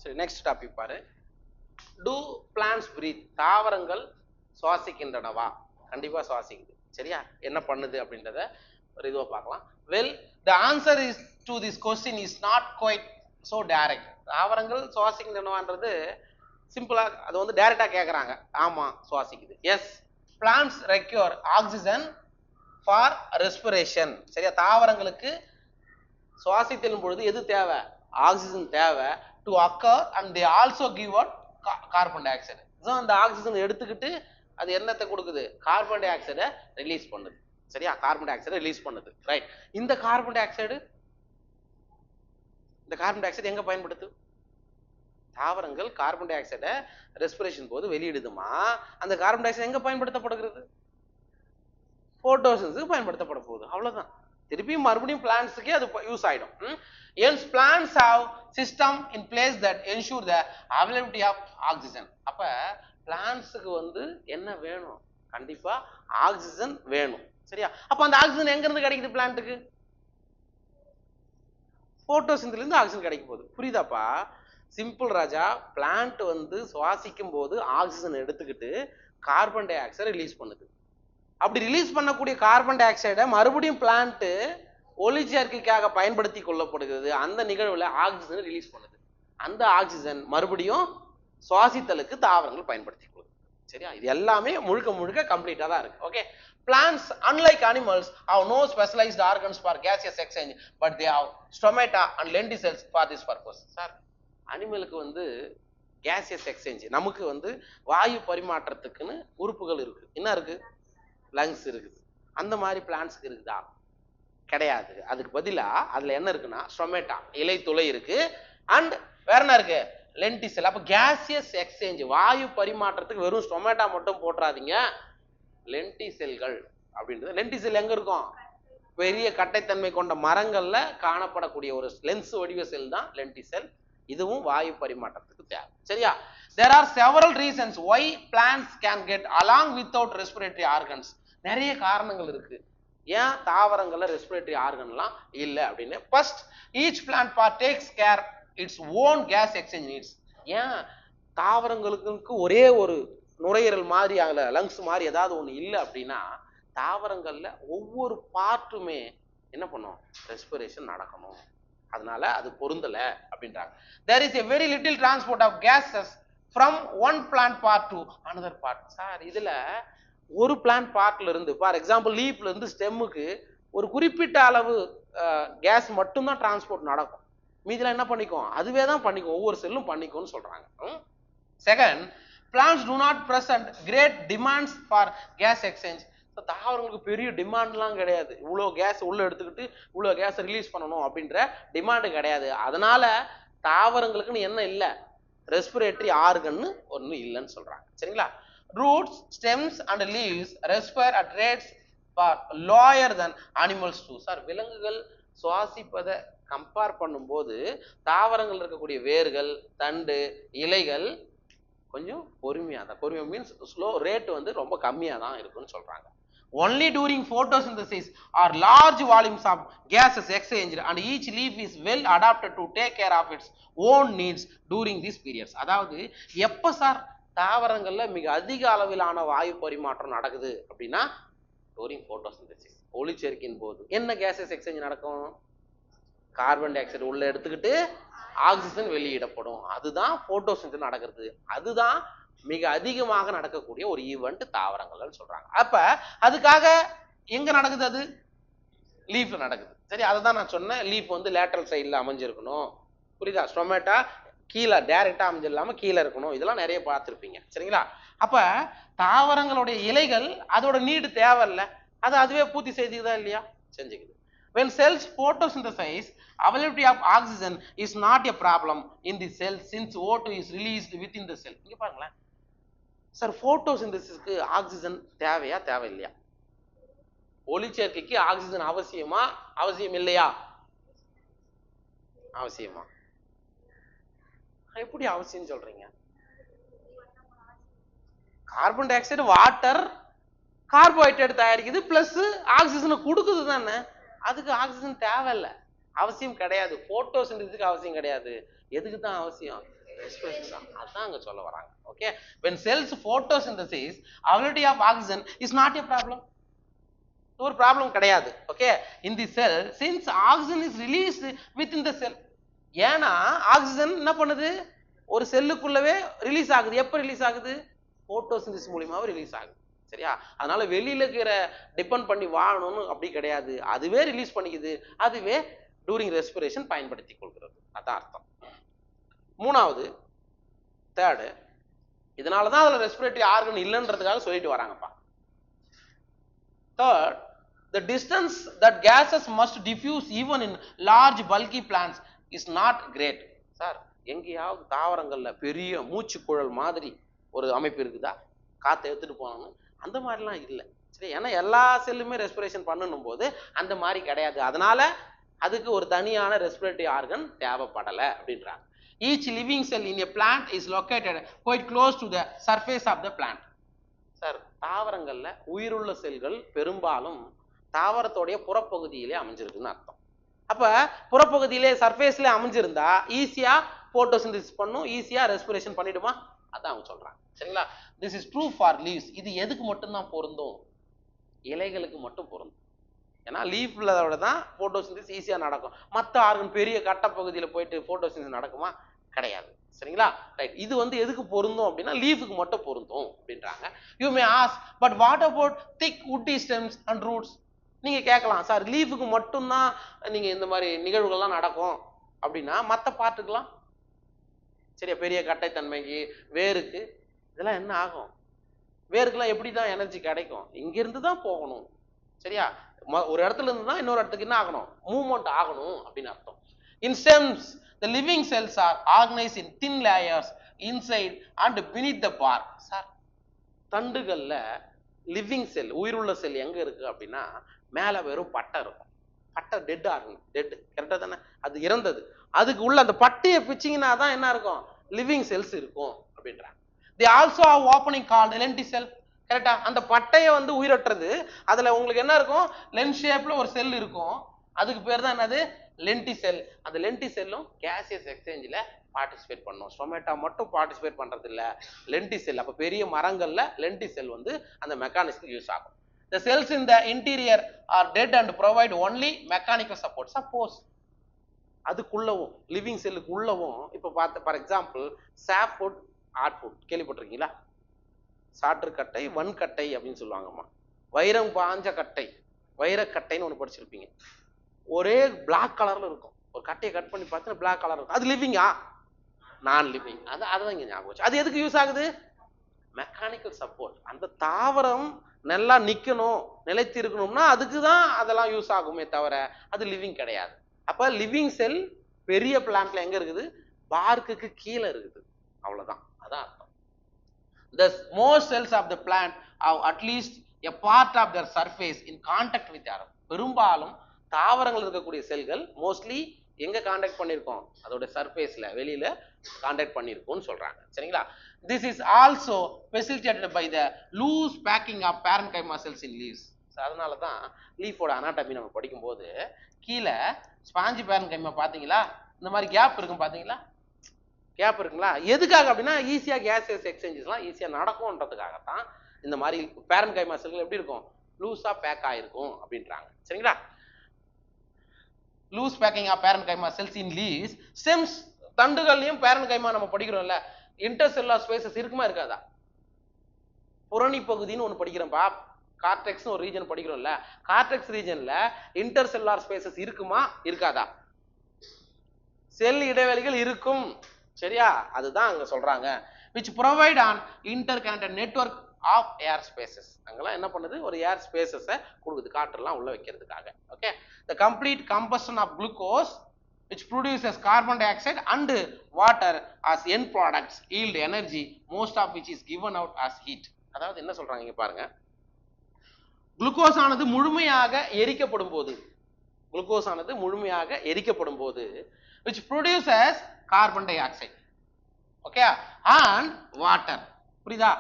சரி, next topic பாரு. Do plants breathe? தாவரங்கள் சுவாசிக்கின்றனவா? கண்டிப்பா சுவாசிக்குது. சரியா? என்ன பண்ணுது அப்படின்றத ஒரு இதுவா பார்க்கலாம். Well, the answer is to this question is not quite so direct. தாவரங்கள் சுவாசிக்கின்றனவான்றது சிம்பிளா, அது வந்து டைரக்டா கேட்கறாங்க. ஆமா, சுவாசிக்குது. Yes, plants require oxygen for respiration. சரியா? தாவரங்களுக்கு சுவாசித்தலும் பொழுது எது தேவை? ஆக்சிஜன் தேவை. To occur and they also give out carbon dioxide. So அந்த ஆக்சிஜன் எடுத்துக்கிட்டு அது என்னத்தை கொடுக்குது? கார்பன் டை ஆக்சைடை ரிலீஸ் பண்ணுது. சரியா? கார்பன் டை ஆக்சைடை ரிலீஸ் பண்ணுது. ரைட். இந்த கார்பன் டை ஆக்சைடு எங்க பயன்படுத்து? தாவரங்கள் கார்பன் டை ஆக்சைடை ரெஸ்பிரேஷன் போது வெளியிடுதுமா. அந்த கார்பன் டை ஆக்சைடு எங்க பயன்படுத்தப்படுகிறது? போட்டோசிந்தசிஸ்க்கு பயன்படுத்தப்பட போகுது. அவ்வளவுதான். திருப்பியும் மறுபடியும் பிளான்ட்ஸ்க்கே அது யூஸ் ஆயிடும். Hence plants have system in place that ensure the availability of oxygen. அப்ப பிளான்ட்ஸ்க்கு வந்து என்ன வேணும்? கண்டிப்பா ஆக்சிஜன் வேணும். சரியா? அப்ப அந்த ஆக்சிஜன் எங்க இருந்து கிடைக்குது பிளான்ட்டுக்கு? போட்டோசிந்தசிஸ்ல இருந்து ஆக்சிஜன் கிடைக்க போகுது. புரியுதாப்பா? சிம்பிள் ராஜா. பிளான்ட் வந்து சுவாசிக்கும் போது ஆக்சிஜன் எடுத்துக்கிட்டு கார்பன் டை ஆக்சைடை ரிலீஸ் பண்ணுது. அப்படி ரிலீஸ் பண்ணக்கூடிய கார்பன் டை ஆக்சைடை மறுபடியும் பிளான்ட் ஒளிச்சேர்க்கைக்காக பயன்படுத்தி கொள்ளப்படுகிறது. அந்த நிகழ்வுல ஆக்சிஜன் ரிலீஸ் பண்ணுது. அந்த ஆக்சிஜன் மறுபடியும் சுவாசித்தலுக்கு தாவரங்கள் பயன்படுத்தி கொள்ளுது. சரியா? இது எல்லாமே முழுக்க முழுக்க கம்ப்ளீட்டா தான் இருக்கு. Okay. Plants, unlike animals, have no specialized organs for gaseous exchange, but they have stomata and lenticels for this purpose. Sir, அனிமலுக்கு வந்து gaseous exchange, நமக்கு வந்து வாயு பரிமாற்றத்துக்குன்னு உறுப்புகள் இருக்கு. என்ன இருக்கு? லங்ஸ் இருக்குது. அந்த மாதிரி பிளான்ட்ஸ்க்கு இருக்குதா? கிடையாது. அதுக்கு பதிலா அதுல என்ன இருக்குன்னா ஸ்டொமேட்டா, இலை துளை இருக்கு. அண்ட் வேற என்ன இருக்கு? லென்டிசெல். அப்ப கேசியஸ் எக்ஸ்சேஞ்ச், வாயு பரிமாற்றத்துக்கு வெறும் ஸ்டொமேட்டா மட்டும் போட்டுறாதீங்க. லென்டிசெல்கள் அப்படின்றது. லென்டிசெல் எங்க இருக்கும்? பெரிய கட்டைத்தன்மை கொண்ட மரங்கள்ல காணப்படக்கூடிய ஒரு லென்ஸ் வடிவ செல் தான் லென்டிசெல். இதுவும் வாயு பரிமாற்றத்துக்கு தேவை. சரியா? There are several reasons why plants can get along without respiratory organs. நிறைய காரணங்கள் இருக்கு ஏன் தாவரங்கள்ல ரெஸ்பிரேட்டரி ஆர்கன்லாம் இல்ல அப்படின்னு. First, each plant part takes care its own case exchange needs. ஏன் தாவரங்களுக்கு ஒரே ஒரு நுரையீரல் மாதிரி அதுல லங்ஸ் மாதிரி ஏதாவது ஒண்ணு இல்லை அப்படின்னா தாவரங்கள்ல ஒவ்வொரு பார்ட்டுமே என்ன பண்ணும்? ரெஸ்பிரேஷன் நடக்கணும். அதனால அது பொருந்தல அப்படின்றாங்க. There is a very little transport of gases from one plant part to another part. Sir, இதுல ஒரு பிளான்ட் பார்ட்ல இருந்து, ஃபார் எக்ஸாம்பிள் லீஃப்ல இருந்து ஸ்டெம்முக்கு ஒரு குறிப்பிட்ட அளவு கேஸ் மட்டும்தான் டிரான்ஸ்போர்ட் நடக்கும். மீதிலாம் என்ன பண்ணிக்கும்? அதுவே தான் பண்ணிக்கும். ஒவ்வொரு செல்லும் பண்ணிக்கும்னு சொல்றாங்க. Second, plants do not present great demands for gas exchange. தாவரங்களுக்கு பெரிய டிமாண்ட்லாம் கிடையாது. இவ்வளோ கேஸ் உள்ள எடுத்துக்கிட்டு இவ்வளோ கேஸ் ரிலீஸ் பண்ணணும் அப்படின்ற டிமாண்டு கிடையாது. அதனால தாவரங்களுக்குன்னு என்ன இல்லை? ரெஸ்பிரேட்டரி ஆர்கன்னு ஒன்று இல்லைன்னு சொல்றாங்க. சரிங்களா? Roots, stems and leaves respire at rates far lower than animals too. Sir, விலங்குகள் சுவாசிப்பதை கம்பேர் பண்ணும்போது தாவரங்கள் இருக்கக்கூடிய வேர்கள், தண்டு, இலைகள் கொஞ்சம் பொறுமையா தான். பொறுமையா மீன்ஸ் ஸ்லோ ரேட் வந்து ரொம்ப கம்மியா தான் இருக்குன்னு சொல்றாங்க. Only during photosynthesis are large volumes of gases exchanged and each leaf is well adapted to take care of its own needs during these periods. அதாவது எப்ப சார் தாவரங்கள்ல மிக அதிக அளவிலான வாயு பரிமாற்றம் நடக்குது அப்படின்னா டூரிங் போட்டோசிந்தசிஸ், ஒளிச்சேர்க்கையின் போது. என்ன கேசஸ் எக்ஸ்சேஞ்ச் நடக்கும்? கார்பன் டை ஆக்சைடு உள்ள எடுத்துக்கிட்டு ஆக்சிஜன் வெளியிடப்படும். அதுதான் போட்டோசிந்தசிஸ் நடக்கிறது. அதுதான் மிக அதிகமாக நடக்கக்கூடிய ஒரு ஈவெண்ட் தாவரங்கள்னு சொல்றாங்க. அப்ப அதுக்காக எங்க நடக்குது? அது லீஃப்ல நடக்குது. சரி, அதுதான் நான் சொன்னேன். லீஃப் வந்து லேட்டரல் சைட்ல அமைஞ்சிருக்கணும். புரியுதா? ஸ்டொமேட்டா கீழே டைரக்டா அமைஞ்சிடலாம கீழே இருக்கணும். இதெல்லாம் நிறைய பார்த்துருப்பீங்க. சரிங்களா? அப்ப தாவரங்களுடைய இலைகள் அதோட நீடு தேவையில்லை, அது அதுவே பூர்த்தி செய்துக்குதா இல்லையா? செஞ்சுக்குது. When cells photosynthesize, availability of oxygen is not a problem in the cell since O2 is released within the cell. இங்க பாருங்களேன் சார், போட்டோசிந்தசிஸ்க்கு ஆக்சிஜன் தேவையா தேவையில்லையா? ஒளிச்சேர்க்கைக்கு ஆக்சிஜன் அவசியமா அவசியம் இல்லையா? அவசியமா. எப்படி அவசியம் சொல்றீங்க? Carbon dioxide water carbohydrate தயாரிக்குது, பிளஸ் ஆக்சிஜனை கொடுக்குது தானே. அதுக்கு ஆக்சிஜன் தேவையில்லை, அவசியம் கிடையாது. போட்டோசிந்தசிஸ்க்கு அவசியம் கிடையாது. எதுக்கு தான் அவசியம்? ரெஸ்பிரேஷன் தான். அதான் அங்க சொல்ல வராங்க. Okay, when cells photosynthesis availability of oxygen is not a problem. ஒரு ப்ராப்ளம் கிடையாது. Okay, in the cell since oxygen is released within the cell. ஏன்னா ஆக்சிஜன் என்ன பண்ணுது, ஒரு செல்லுக்குள்ளவே ரிலீஸ் ஆகுது. எப்ப ரிலீஸ் ஆகுது? போட்டோசிந்தசிஸ் மூலமாவே ரிலீஸ் ஆகுது. சரியா? அதனால வெளியில இருக்கிற டிபெண்ட் பண்ணி வாழணும்னு அப்படி கிடையாது, அதுவே ரிலீஸ் பண்ணிக்குது, அதுவே டூரிங் ரெஸ்பிரேஷன் பயன்படுத்திக் கொள்கிறது. அதான் அர்த்தம். மூணாவது, தேர்டு, இதனாலதான் அதுல ரெஸ்பிரேட்டரி ஆர்கன் இல்லைன்றதுக்காக சொல்லிட்டு வராங்கப்பா. Third, the distance that gases must diffuse even in large bulky plants is not great. Sir, எங்கேயாவது தாவரங்கள்ல பெரிய மூச்சு குழல் மாதிரி ஒரு அமைப்பு இருக்குதா, காத்தை எடுத்துட்டு போகணும்? அந்த மாதிரிலாம் இல்லை. சரி, ஏன்னா எல்லா செல்லுமே ரெஸ்பிரேஷன் பண்ணணும் போது அந்த மாதிரி கிடையாது. அதனால அதுக்கு ஒரு தனியான ரெஸ்பிரேட்டரி ஆர்கன் தேவைப்படலை அப்படின்றாங்க. Each living cell in a plant is located quite close to the surface of the plant. Sir, தாவரங்கள்ல உயிருள்ள செல்கள் பெரும்பாலும் தாவரத்தோடைய புறப்பகுதியிலே அமைஞ்சிருக்குன்னு அர்த்தம். அப்ப புறப்பகுதியிலே சர்ஃபேஸ்ல அமைஞ்சிருந்தா ஈஸியா போட்டோசிந்தசிஸ் பண்ணும், ஈஸியா ரெஸ்பிரேஷன் பண்ணிடுமா? அதான் அவங்க சொல்றாங்க. சரிங்களா? This is true for leaves. இது எதுக்கு மட்டும்தான் பொருந்தும்? இலைகளுக்கு மட்டும் பொருந்தும். ஏன்னா லீஃப்ல தான் போட்டோசிந்தசிஸ் ஈஸியா நடக்கும். மற்ற ஆர்கன் பெரிய கட்ட பகுதியில போயிட்டு போட்டோசிந்தசிஸ் நடக்குமா? கிடையாது. சரிங்களா? ரைட். இது எதுக்கு பொருந்தும் அப்படின்னா லீஃபுக்கு மட்டும் பொருந்தும் அப்படின்றாங்க. You may ask, but what about thick woody stems and roots? நீங்க கேட்கலாம், சார் லீஃபுக்கு மட்டும்தான் நீங்க இந்த மாதிரி நிகழ்வுகள்லாம் நடக்கும் அப்படின்னா மற்ற பார்ட்டுக்கெல்லாம், சரியா, பெரிய கட்டைத்தன்மைக்கு, வேருக்கு, இதெல்லாம் என்ன ஆகும்? வேருக்குலாம் எப்படிதான் எனர்ஜி கிடைக்கும்? இங்கிருந்து தான் போகணும். சரியா? ஒரு இடத்துல இருந்து தான் இன்னொரு இடத்துக்கு என்ன ஆகணும்? மூவ்மெண்ட் ஆகணும் அப்படின்னு அர்த்தம். In stems, the living cells are organized in thin layers inside and beneath the bark. Sir, தண்டுகள்ல லிவிங் செல், உயிருள்ள செல் எங்க இருக்கு அப்படின்னா மேல வெறும் பட்டை இருக்கும். பட்டை டெட் ஆகும். டெட் கரெக்டா தானே? அது இறந்தது. அதுக்கு உள்ள அந்த பட்டையை பிச்சிங்கன்னா தான் என்ன இருக்கும்? லிவிங் செல்ஸ் இருக்கும் அப்படின்றாங்க. They also have opening called lenticel. கரெக்டா? அந்த பட்டையை உயிரற்றது. அதுல உங்களுக்கு என்ன இருக்கும்? லென்ஸ் ஷேப்ல ஒரு செல் இருக்கும். அதுக்கு பேர் தான் என்னது? லென்டிசெல். அந்த லென்டிசெல்லும் கேசியஸ் எக்ஸ்சேஞ்சில் பார்ட்டிசிபேட் பண்ணும். ஸ்டொமேட்டா மட்டும் பார்ட்டிசிபேட் பண்றது இல்ல, லென்டிசெல். அப்ப பெரிய மரங்கள்ல லென்டிசெல் அந்த மெக்கானிசத்துக்கு யூஸ் ஆகும். The cells in the interior are dead and provide only mechanical support. Suppose அதுக்குள்ளவும் லிவிங் செல்லுக்கு உள்ளவும் இப்ப பார்த்து, ஃபார் எக்ஸாம்பிள் சாப்வுட், ஹார்ட்வுட் கேள்விப்பட்டிருக்கீங்களா? சாற்றுக்கட்டை, வன்கட்டை அப்படின்னு சொல்லுவாங்கம்மா. வைரம் பாஞ்ச கட்டை, வைரக்கட்டைன்னு ஒன்று படிச்சிருப்பீங்க. ஒரே பிளாக் கலர்ல இருக்கும். ஒரு கட்டையை கட் பண்ணி பார்த்தா பிளாக் கலர் இருக்கும். அது லிவிங்கா? நான் லிவிங். அதுதான் இங்க ஞாபகம். அது எதுக்கு யூஸ் ஆகுது? Mechanical support. அந்த தாவரம் நல்லா நிக்கணும், நிலைத்து இருக்கணும்னா அதுக்குதான் அதெல்லாம் யூஸ் ஆகுமே தவிர அது லிவிங் கிடையாது. அப்ப லிவிங் செல் பெரிய பிளான்ட்ல எங்க இருக்குது? பார்க்குக்கு கீழே இருக்குது. அவ்வளவுதான். அதான் அர்த்தம். The most cells of the plant have at least a part of their surface in contact with the earth. பெரும்பாலும் தாவரங்கள் இருக்கக்கூடிய செல்கள் மோஸ்ட்லி எங்க கான்டாக்ட் பண்ணிருக்கோம்? அதோட சர்ஃபேஸ்ல, வெளியில கான்டாக்ட் பண்ணிருக்கோம்னு சொல்றாங்க. சரிங்களா? This is also facilitated by the loose packing of parenchyma cells in leaves. அதனால தான் லீஃபோட அனாட்டமி நம்ம படிக்கும்போது கீழே ஸ்பாஞ்சி பேரன்கைமா பாத்தீங்களா, இந்த மாதிரி கேப் இருக்கும் பாத்தீங்களா? கேப் இருக்குங்களா? எதுக்காக அப்படின்னா ஈஸியா கேசியஸ் எக்ஸ்சேஞ்சஸ்லாம் ஈஸியா நடக்கும்ன்றதுக்காகத்தான் இந்த மாதிரி பேரன்கைமா செல்கள் எப்படி இருக்கும்? லூஸா பேக் ஆயிருக்கும் அப்படின்றாங்க. சரிங்களா? Loose packing of parenchyma cells in leaves. Stems, தண்டுகள்லயும் பேரன்கைமா நம்ம படிக்கிறோம்ல, இன்டர்செல்லுலார் ஸ்பேசஸ் இருக்குமா இருக்காதா? புறணி பகுதின்னு ஒன்று படிக்கிறோம்பா, கார்டெக்ஸ் ஒரு ரீஜன் படிக்கிறோம்ல, கார்டெக்ஸ் ரீஜன்ல இன்டர்செல்லுலார் ஸ்பேசஸ் இருக்குமா இருக்காதா? செல் இடைவெளிகள் இருக்கும். சரியா? அதுதான் அங்க சொல்றாங்க. which provide an interconnected network of air spaces. அங்கெல்லாம் என்ன பண்ணுது? ஒரு ஏர் ஸ்பேசஸ் கொடுக்குது, காற்றெல்லாம் உள்ள வைக்கிறதுக்காக. Okay. The complete combustion of glucose which produces carbon dioxide and water as end products yield energy, most of which is given out as heat. அதாவது என்ன சொல்றாங்க இங்க பாருங்க, குளுக்கோஸ் ஆனது முழுமையாக எரிக்கப்படும் போது, குளுக்கோஸ் ஆனது முழுமையாக எரிக்கப்படும் போது which produces carbon dioxide, okay, and water, புரியுதா,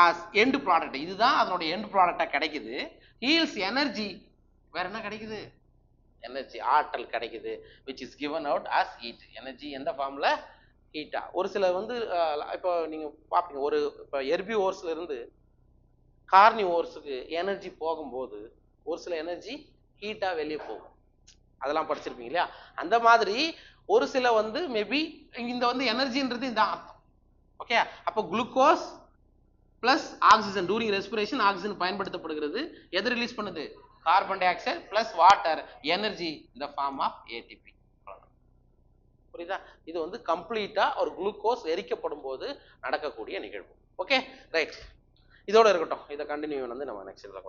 as end product. இதுதான் அதனுடைய end product கிடைக்குது. yields energy, வேற என்ன கிடைக்குது? எனர்ஜி, ஆற்றல் கிடைக்குது. which is given out as heat. Energy எந்த ஃபார்ம்ல? ஹீட்டா. ஒரு சில வந்து இப்போ நீங்க பார்ப்பீங்க, ஒரு இப்போ ஹெர்பிவோர்ஸ்ல இருந்து கார்னிவோர்ஸுக்கு எனர்ஜி போகும்போது ஒரு சில எனர்ஜி ஹீட்டா வெளியே போகும். அதெல்லாம் படிச்சிருப்பீங்க இல்லையா? அந்த மாதிரி ஒரு சில வந்து மேபி இந்த வந்து எனர்ஜின்றது இந்த அர்த்தம். ஓகே, அப்போ glucose plus oxygen during respiration oxygen பயன்படுத்தப்படுகிறது. எது ரிலீஸ் பண்ணுது? Carbon dioxide plus water, energy இந்த ஃபார்ம் ஆஃப் ஏடிபி. புரியுதா? இது வந்து கம்ப்ளீட்டா ஒரு குளுக்கோஸ் எரிக்கப்படும் போது நடக்கக்கூடிய நிகழ்வு. ஓகே ரைட், இதோட இருக்கட்டும். இதை கண்டினியூ வந்து நம்ம நெக்ஸ்ட் இதில்